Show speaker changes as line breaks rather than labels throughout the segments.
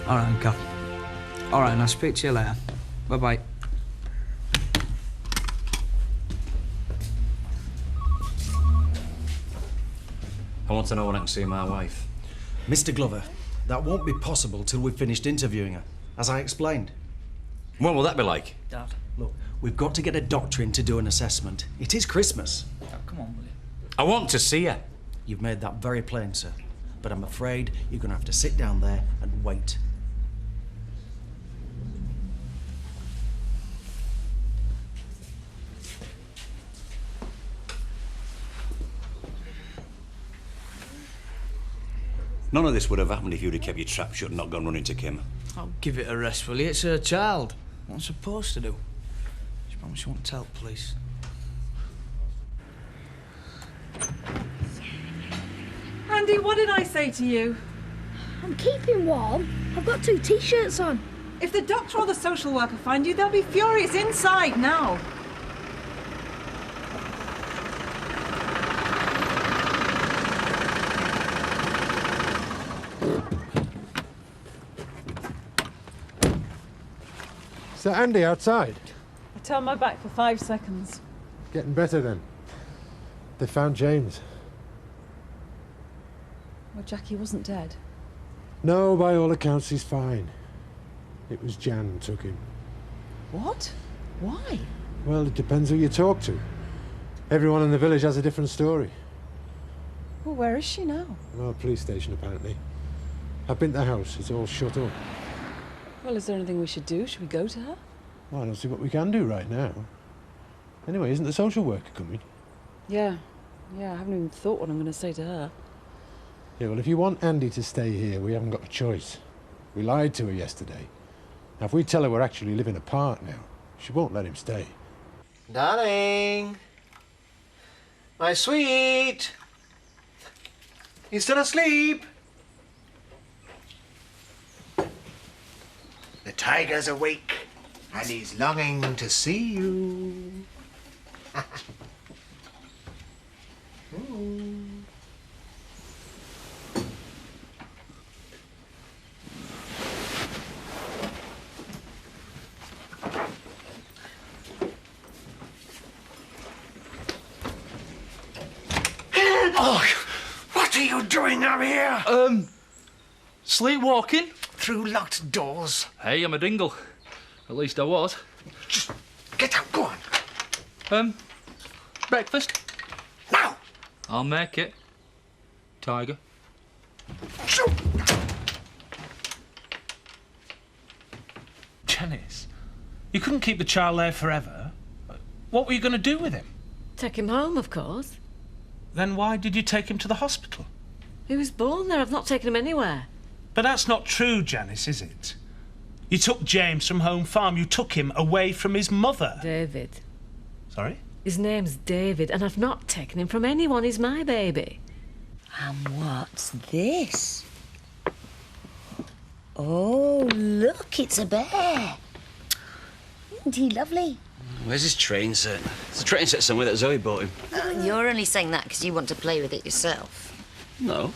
All right, Uncle. All right, and I'll speak to you later. Bye-bye.
I want to know when I can see my wife.
Mr. Glover, that won't be possible till we've finished interviewing her, as I explained.
What will that be like?
Dad.
Look, we've got to get a doctor in to do an assessment. It is Christmas.
Oh, come on, will you?
I want to see her.
You've made that very plain, sir. But I'm afraid you're going to have to sit down there and wait.
None of this would have happened if you'd have kept your trap shut and not gone running to Kim.
Oh, give it a rest, will you? It's her child. What I'm supposed to do. She promised she won't tell police.
Andy, what did I say to you?
I'm keeping warm. I've got 2 t-shirts on.
If the doctor or the social worker find you, they'll be furious inside now.
Is that Andy outside?
I turned my back for 5 seconds.
Getting better then. They found James.
Well, Jackie wasn't dead.
No, by all accounts he's fine. It was Jan who took him.
What? Why?
Well, it depends who you talk to. Everyone in the village has a different story.
Well, where is she now?
Well, police station apparently. I've been to the house. It's all shut up.
Well, is there anything we should do? Should we go to her?
Well, I don't see what we can do right now. Anyway, isn't the social worker coming?
Yeah, I haven't even thought what I'm going to say to her.
Yeah, well, if you want Andy to stay here, we haven't got a choice. We lied to her yesterday. Now, if we tell her we're actually living apart now, she won't let him stay.
Darling! My sweet! You still asleep? The tiger's awake, and he's longing to see you. Oh, what are you doing out here?
Sleepwalking?
Through locked doors.
Hey, I'm a dingle. At least I was.
Just get out, go on.
Breakfast?
Now!
I'll make it. Tiger.
Shoot!
Janice, you couldn't keep the child there forever. What were you going to do with him?
Take him home, of course.
Then why did you take him to the hospital?
He was born there. I've not taken him anywhere.
But that's not true, Janice, is it? You took James from home farm. You took him away from his mother.
David.
Sorry?
His name's David, and I've not taken him from anyone. He's my baby.
And what's this? Oh, look, it's a bear. Isn't he lovely?
Where's his train set? There's a train set somewhere that Zoe bought him.
You're only saying that because you want to play with it yourself.
No.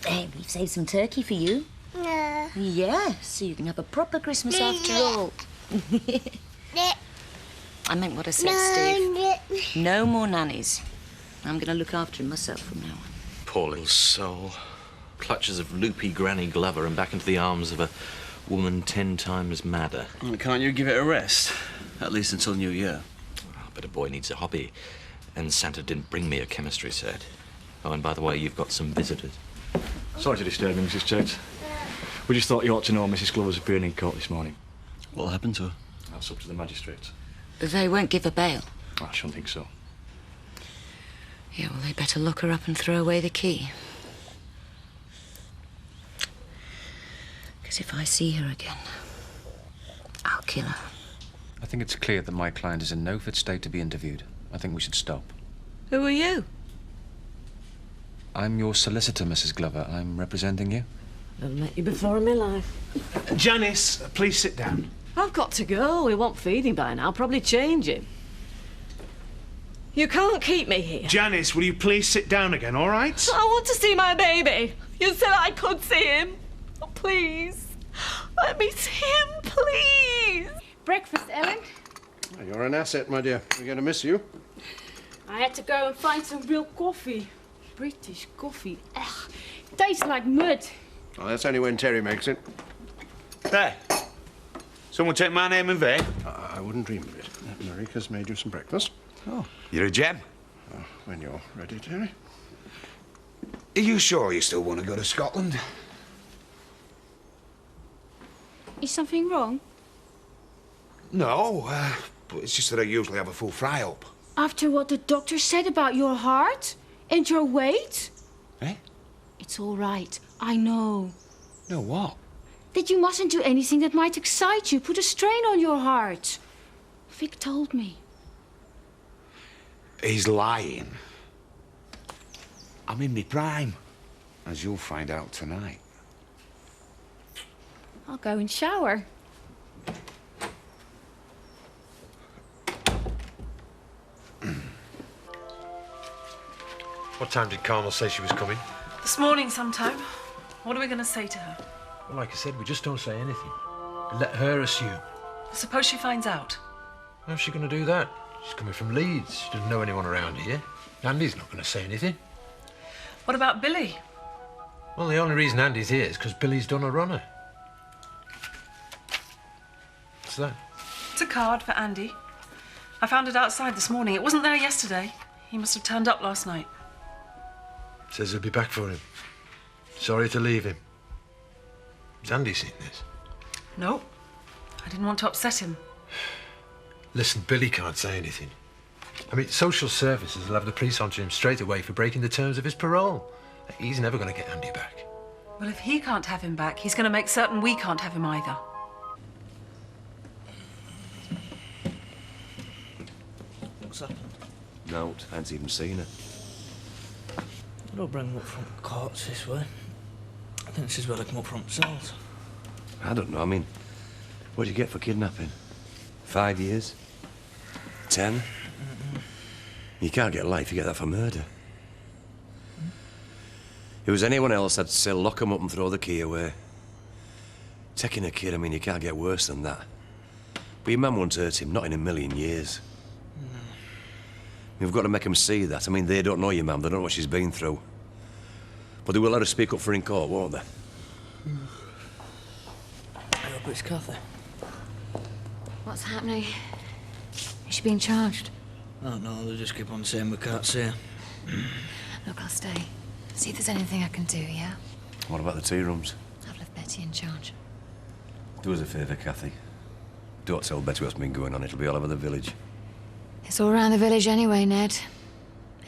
Hey, we've saved some turkey for you. Yeah, so you can have a proper Christmas after all. I meant what I said, Steve. No more nannies. I'm going to look after him myself from now on.
Poor little soul. Clutches of loopy Granny Glover and back into the arms of a woman 10 times madder.
Well, can't you give it a rest? At least until New Year.
Oh, but a boy needs a hobby. And Santa didn't bring me a chemistry set. Oh, and by the way, you've got some visitors.
Sorry to disturb you, Mrs. Church. We just thought you ought to know Mrs. Glover's appearing in court this morning.
What happened to her?
That's up to the magistrate.
They won't give her bail.
I shouldn't think so.
Yeah, well, they better lock her up and throw away the key. Because if I see her again, I'll kill her.
I think it's clear that my client is in no fit state to be interviewed. I think we should stop.
Who are you?
I'm your solicitor, Mrs. Glover. I'm representing you.
I've met you before in my life.
Janice, please sit down.
I've got to go. We won't feed him by now. I'll probably change him. You can't keep me here.
Janice, will you please sit down again, all right?
I want to see my baby. You said I could see him. Oh, please. let me see him, please.
Breakfast, Ellen.
You're an asset, my dear. We're going to miss you.
I had to go and find some real coffee. British coffee. Ugh, tastes like mud.
Oh, that's only when Terry makes it.
There. Someone take my name in vain?
I wouldn't dream of it. Marika's made you some breakfast.
Oh, you're a gem.
When you're ready, Terry.
Are you sure you still want to go to Scotland?
Is something wrong?
No, but it's just that I usually have a full fry-up.
After what the doctor said about your heart and your weight?
Eh?
It's all right. I know.
No, what?
That you mustn't do anything that might excite you, put a strain on your heart. Vic told me.
He's lying. I'm in my prime, as you'll find out tonight.
I'll go and shower.
What time did Carmel say she was coming?
This morning sometime. What are we going to say to her?
Well, like I said, we just don't say anything. Let her assume.
Suppose she finds out.
How's she going to do that? She's coming from Leeds. She doesn't know anyone around here. Andy's not going to say anything.
What about Billy?
Well, the only reason Andy's here is because Billy's done a runner. What's that?
It's a card for Andy. I found it outside this morning. It wasn't there yesterday. He must have turned up last night.
Says he'll be back for him. Sorry to leave him. Has Andy seen this?
No. I didn't want to upset him.
Listen, Billy can't say anything. I mean, social services will have the police onto him straight away for breaking the terms of his parole. He's never going to get Andy back.
Well, if he can't have him back, he's going to make certain we can't have him either.
What's happened?
No, I hadn't even seen her.
I don't bring them up from courts this way. I think this is where they come up from themselves.
I don't know, I mean, what'd you get for kidnapping? 5 years? 10? You can't get life, you get that for murder. If it was anyone else, I'd say lock 'em up and throw the key away. Taking a kid, I mean, you can't get worse than that. But your mum won't hurt him, not in a million years. We've got to make them see that. I mean, they don't know your mum, they don't know what she's been through. But they will let her speak up for in court, won't they?
I hope it's Cathy.
What's happening? Is she being charged?
I don't know, they just keep on saying we can't see her.
Look, I'll stay. See if there's anything I can do, yeah?
What about the tea rooms?
I've left Betty in charge.
Do us a favour, Cathy. Don't tell Betty what's been going on, it'll be all over the village.
It's all around the village anyway, Ned.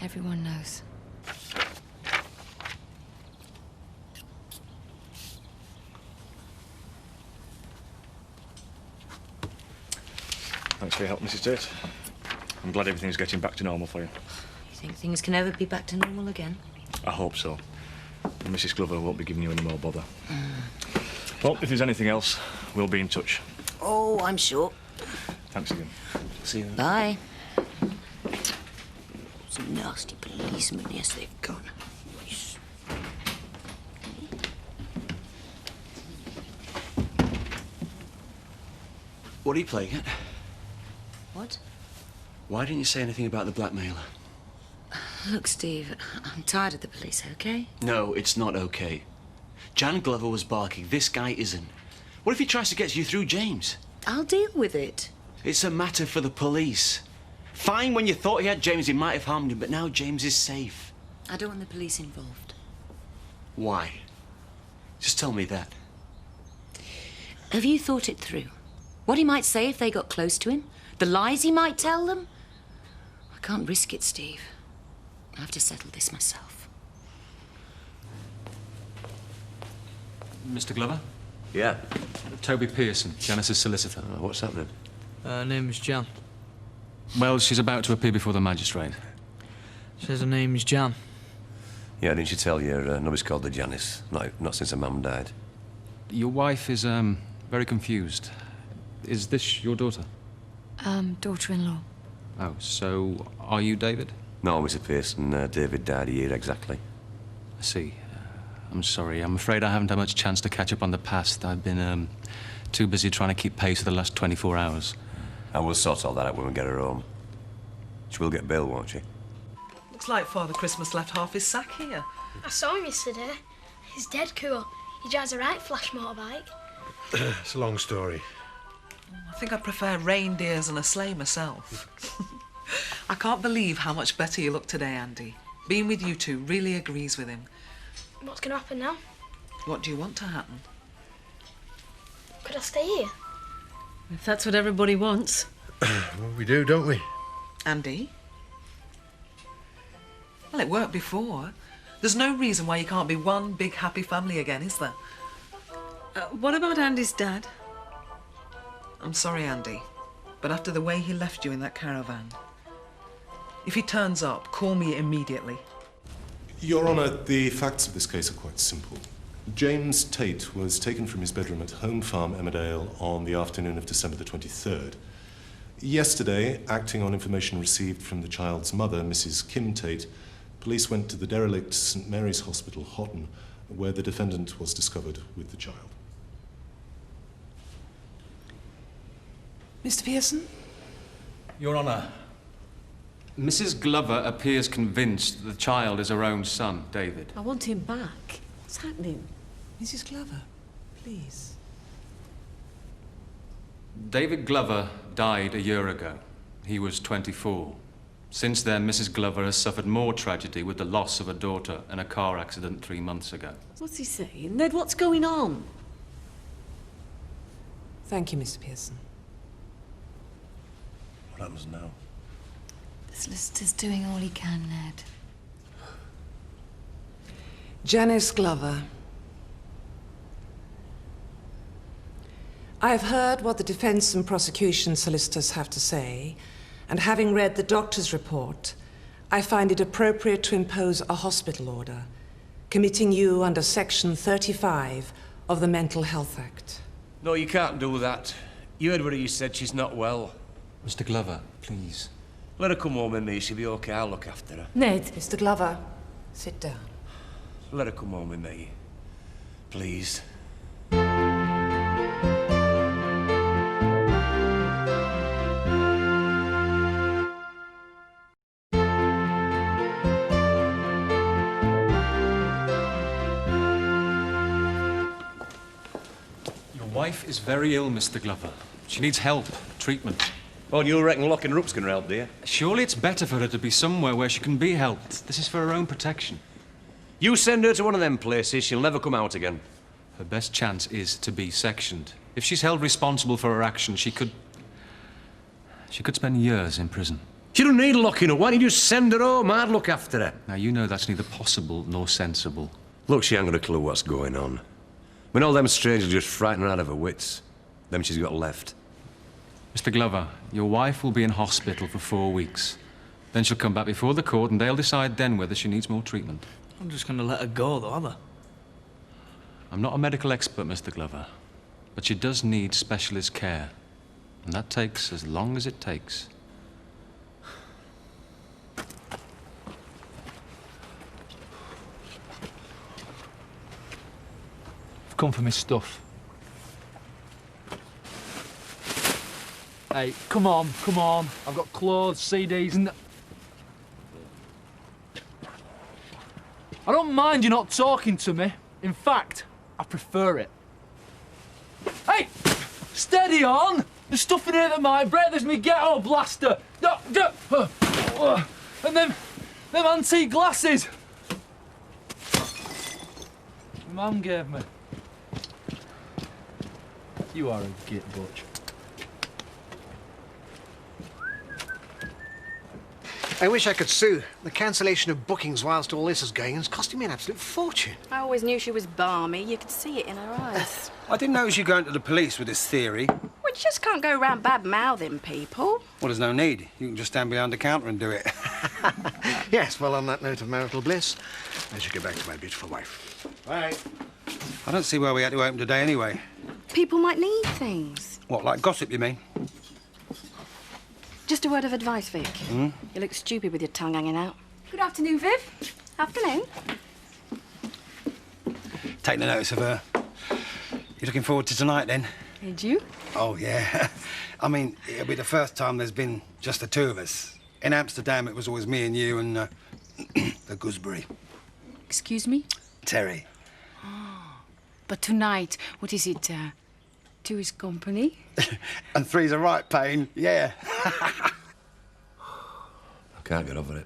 Everyone knows.
Thanks for your help, Mrs. Tate. I'm glad everything's getting back to normal for you.
You think things can ever be back to normal again?
I hope so. And Mrs. Glover won't be giving you any more bother. Well, if there's anything else, we'll be in touch.
Oh, I'm sure.
Thanks again.
See you.
Bye. Some nasty policemen, yes, they've gone.
What are you playing at?
What?
Why didn't you say anything about the blackmailer?
Look, Steve, I'm tired of the police, okay?
No, it's not okay. Jan Glover was barking. This guy isn't. What if he tries to get you through James?
I'll deal with it.
It's a matter for the police. Fine, when you thought he had James, he might have harmed him, but now James is safe.
I don't want the police involved.
Why? Just tell me that.
Have you thought it through? What he might say if they got close to him? The lies he might tell them? I can't risk it, Steve. I have to settle this myself.
Mr. Glover?
Yeah?
Toby Pearson, Janice's solicitor.
What's happening?
Her name's Jan.
Well, she's about to appear before the magistrate.
Says her name's Jan.
Yeah, didn't you tell you nobody's called the Janice? Not since her mum died.
Your wife is, very confused. Is this your daughter?
Daughter-in-law.
Oh, so are you David?
No, Mr. Pearson. David died a year exactly.
I see. I'm sorry. I'm afraid I haven't had much chance to catch up on the past. I've been, too busy trying to keep pace for the last 24 hours.
And we'll sort all that out when we get her home. She will get bail, won't she?
Looks like Father Christmas left half his sack here.
I saw him yesterday. He's dead cool. He drives a right flash motorbike.
It's a long story.
I think I'd prefer reindeers and a sleigh myself. I can't believe how much better you look today, Andy. Being with you two really agrees with him.
What's going to happen now?
What do you want to happen?
Could I stay here?
If that's what everybody wants.
Well, we do, don't we?
Andy? Well, it worked before. There's no reason why you can't be one big happy family again, is there?
What about Andy's dad?
I'm sorry, Andy, but after the way he left you in that caravan, if he turns up, call me immediately.
Your Honour, the facts of this case are quite simple. James Tate was taken from his bedroom at Home Farm, Emmerdale, on the afternoon of December the 23rd. Yesterday, acting on information received from the child's mother, Mrs. Kim Tate, police went to the derelict St Mary's Hospital, Houghton, where the defendant was discovered with the child.
Mr. Pearson?
Your Honour, Mrs. Glover appears convinced that the child is her own son, David.
I want him back. What's happening?
Mrs. Glover, please.
David Glover died a year ago. He was 24. Since then, Mrs. Glover has suffered more tragedy with the loss of a daughter in a car accident 3 months ago.
What's he saying? Ned, what's going on?
Thank you, Mr. Pearson.
What happens now?
The solicitor's doing all he can, Ned.
Janice Glover. I have heard what the defense and prosecution solicitors have to say, and having read the doctor's report, I find it appropriate to impose a hospital order, committing you under Section 35 of the Mental Health Act.
No, you can't do that. You heard what he said. She's not well.
Mr. Glover, please.
Let her come home with me. She'll be okay. I'll look after her.
Ned. Mr. Glover, sit down.
Let her come home with me. Please.
Your wife is very ill, Mr. Glover. She needs help, treatment.
Oh, you reckon locking her up's going to help, do you?
Surely it's better for her to be somewhere where she can be helped. This is for her own protection.
You send her to one of them places, she'll never come out again.
Her best chance is to be sectioned. If she's held responsible for her actions, she could spend years in prison.
She don't need locking up. Why don't you just send her home? I'd look after her.
Now, you know that's neither possible nor sensible.
Look, she ain't got a clue what's going on. When all them strangers just frighten her out of her wits. Them she's got left.
Mr. Glover, your wife will be in hospital for 4 weeks. Then she'll come back before the court and they'll decide then whether she needs more treatment.
I'm just going to let her go, though, am I?
I'm not a medical expert, Mr. Glover, but she does need specialist care. And that takes as long as it takes.
I've come for my stuff. Hey, come on. I've got clothes, CDs, and... I don't mind you not talking to me. In fact, I prefer it. Hey! Steady on! There's stuff in here that might break. There's me ghetto blaster. And them antique glasses. My mum gave me. You are a git, Butch.
I wish I could sue. The cancellation of bookings whilst all this is going is costing me an absolute fortune.
I always knew she was balmy. You could see it in her eyes.
I didn't notice you going to the police with this theory.
We just can't go around bad-mouthing people.
Well, there's no need. You can just stand behind the counter and do it.
Yes, well, on that note of marital bliss, I should go back to my beautiful wife. Bye.
I don't see why we had to open today anyway.
People might need things.
What, like gossip, you mean?
Just a word of advice, Vic. You look stupid with your tongue hanging out. Good afternoon, Viv. Afternoon.
taking a notice of her. You looking forward to tonight, then?
Did you?
Oh, yeah. I mean, it'll be the first time there's been just the two of us. In Amsterdam, it was always me and you and the gooseberry.
Excuse me?
Terry.
But tonight, what is it? Two is company?
And three's a right pain, yeah.
I can't get over it.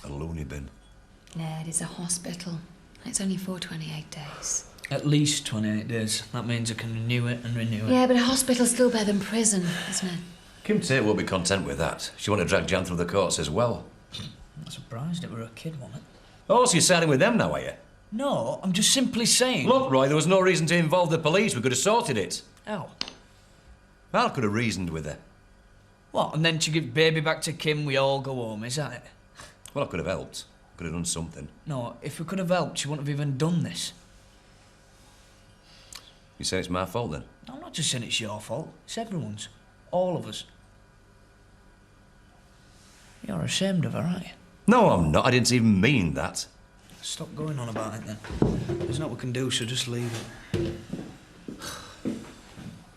A loony bin.
Ned, it's a hospital. It's only for 28 days.
At least 28 days. That means I can renew it and renew it.
Yeah, but a hospital's still better than prison, isn't it?
Kim Tate won't be content with that. She want to drag Jan through the courts as well.
I'm not surprised it were a kid, wasn't it?
Oh, so you're siding with them now, are you?
No, I'm just simply saying...
Look, Roy, there was no reason to involve the police. We could have sorted it.
How?
Al could have reasoned with her.
What, and then to give baby back to Kim, we all go home, is that it?
Well, I could have helped. Could have done something.
No, if we could have helped, she wouldn't have even done this.
You say it's my fault, then?
I'm not just saying it's your fault. It's everyone's. All of us. You're ashamed of her, aren't you?
No, I'm not. I didn't even mean that.
Stop going on about it, then. There's nothing we can do, so just leave it.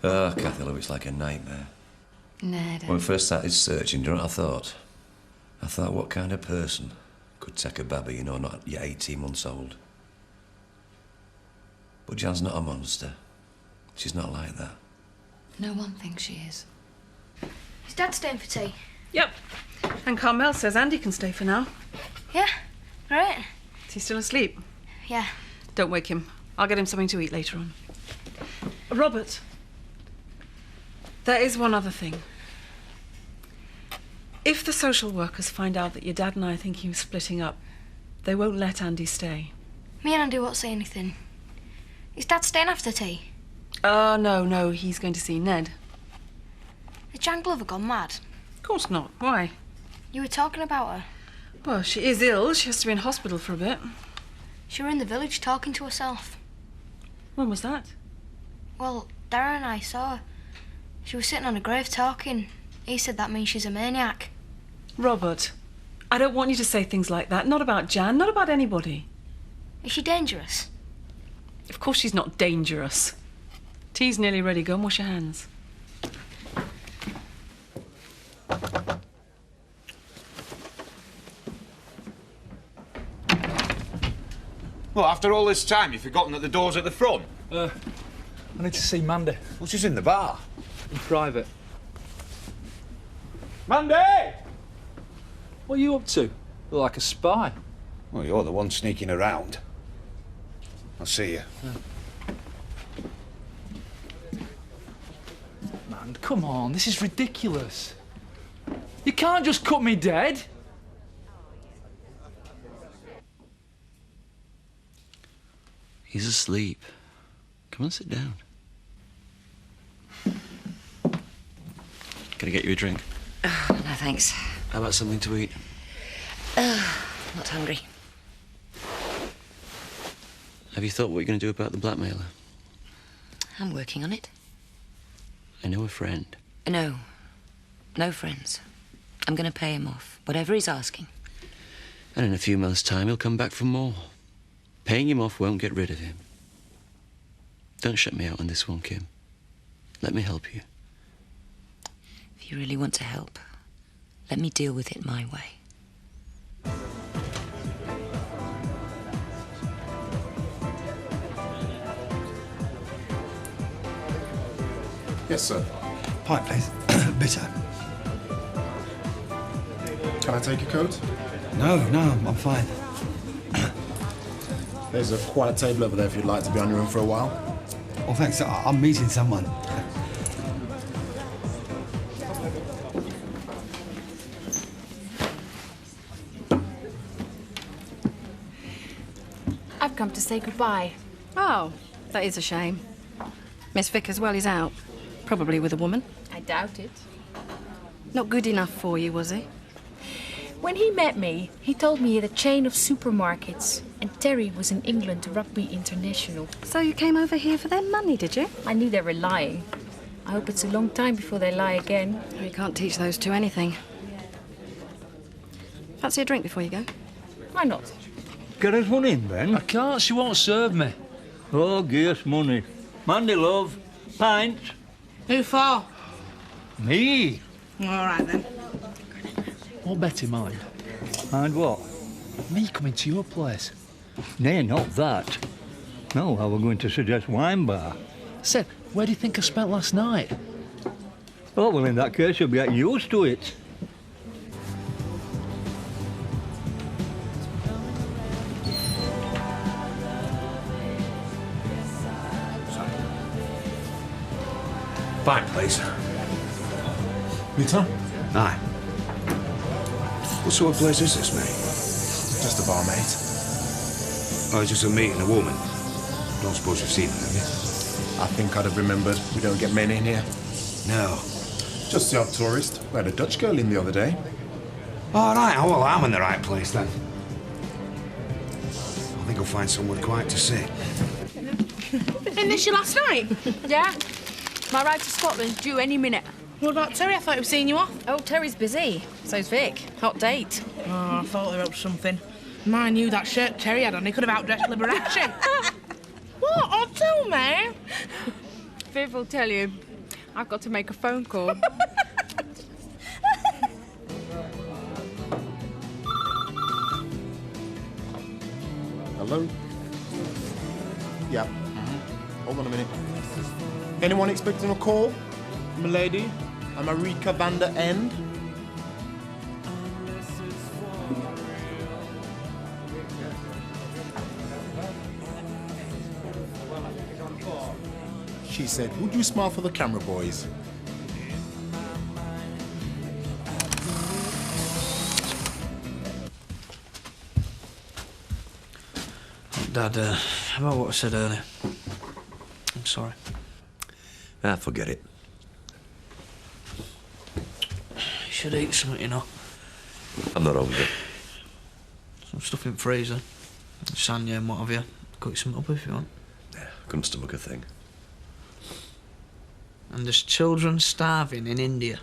Oh, Kathy, love, it's like a nightmare.
Ned.
When we first started searching, do you know what I thought? I thought, what kind of person could take a baby, you know, not yet 18 months old? But Jan's not a monster. She's not like that.
No one thinks she is.
Is Dad staying for tea?
Yep. And Carmel says Andy can stay for now.
Yeah, great.
Is he still asleep?
Yeah.
Don't wake him. I'll get him something to eat later on. Robert, there is one other thing. If the social workers find out that your dad and I are thinking of splitting up, they won't let Andy stay.
Me and Andy won't say anything. Is Dad staying after tea?
No, he's going to see Ned.
Has Jan Glover gone mad?
Of course not. Why?
You were talking about her.
Well, she is ill. She has to be in hospital for a bit.
She were in the village talking to herself.
When was that?
Well, Darren and I saw her. She was sitting on a grave talking. He said that means she's a maniac.
Robert, I don't want you to say things like that. Not about Jan, not about anybody.
Is she dangerous?
Of course she's not dangerous. Tea's nearly ready. Go and wash your hands.
Well, after all this time, you've forgotten that the door's at the front?
I need to see Mandy.
Well, she's in the bar.
In private.
Mandy!
What are you up to? You're like a spy.
Well, you're the one sneaking around. I'll see you.
Man, come on, this is ridiculous. You can't just cut me dead.
He's asleep. Come on, sit down. Can I get you a drink?
No, thanks.
How about something to eat?
Not hungry.
Have you thought what you're going to do about the blackmailer?
I'm working on it.
I know a friend.
No. No friends. I'm going to pay him off, whatever he's asking.
And in a few months' time, he'll come back for more. Paying him off won't get rid of him. Don't shut me out on this one, Kim. Let me help you.
If you really want to help, let me deal with it my way.
Yes, sir.
Pint, please. Bitter.
Can I take your coat?
No, I'm fine.
There's a quiet table over there if you'd like to be on your own for a while.
Well, thanks. I'm meeting someone.
I've come to say goodbye.
Oh, that is a shame. Miss Vickers, well, is out. Probably with a woman.
I doubt it.
Not good enough for you, was he?
When he met me, he told me he had a chain of supermarkets, and Terry was in England rugby international.
So you came over here for their money, did you?
I knew they were lying. I hope it's a long time before they lie again.
You can't teach those two anything. Fancy a drink before you go?
Why not?
Get us one in, Ben.
I can't, she won't serve me.
Oh, gears money. Mandy, love. Pints.
Who for?
Me.
All right, then.
Won't Betty mind?
Mind what?
Me coming to your place.
Nay, not that. No, I was going to suggest wine bar.
Seb, where do you think I spent last night?
Oh, well, in that case, you'll be getting used to it.
Fine, please.
Peter?
Aye. What sort of place is this, mate?
Just a bar, mate.
Oh, it's just a meeting, a woman. Don't suppose you've seen her, have you?
I think I'd have remembered. We don't get many in here.
No.
Just the odd tourist. We had a Dutch girl in the other day.
All right, oh, well, I'm in the right place, then. I think I'll find somewhere quiet to sit.
Isn't this your last night?
Yeah. My ride to Scotland's due any minute.
What about Terry? I thought he was seeing you off.
Oh, Terry's busy. So's Vic. Hot date.
Oh, I thought they were up to something. Mind you, that shirt Terry had on, he could have outdressed Liberace. What? Oh, tell me.
Viv will tell you. I've got to make a phone call.
Hello? Yeah. Hold on a minute. Anyone expecting a call? Milady? I'm Marika van der End. She said, would you smile for the camera, boys?
Dad, about what I said earlier. I'm sorry.
Ah, forget it.
You should eat something, you know.
I'm not hungry.
Some stuff in freezer. Sanya and what have you. Cook something up if you want.
Yeah, couldn't stomach a thing.
And there's children starving in India.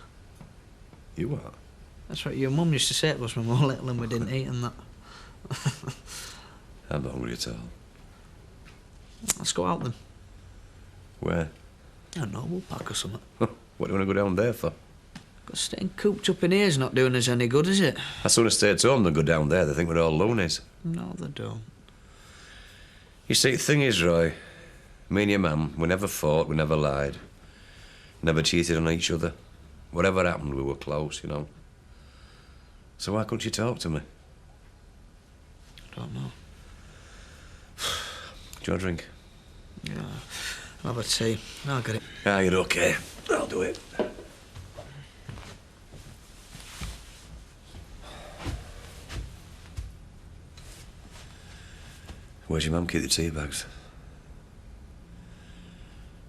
You are?
That's what your mum used to say to us when we were little and we didn't eat and that.
I'm not hungry at all.
Let's go out then.
Where?
I don't know, we'll pack or something.
What do you want to go down there for?
Because staying cooped up in here's not doing us any good, is it?
I'd sooner stay at home than go down there. They think we're all loonies.
No, they don't.
You see, the thing is, Roy, me and your mum, we never fought, we never lied. Never cheated on each other. Whatever happened, we were close, you know. So why couldn't you talk to me?
I don't know.
Do you want a drink?
Yeah, I'll have a tea. I'll get it.
Ah, you're okay. I'll do it. Where's your mum keep the tea bags?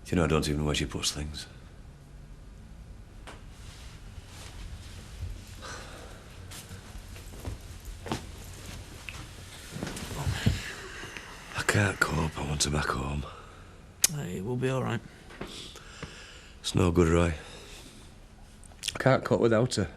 Do you know I don't even know where she puts things? I can't cope. I want her back home.
Hey, we'll be all right.
It's no good, Roy. I can't cope without her.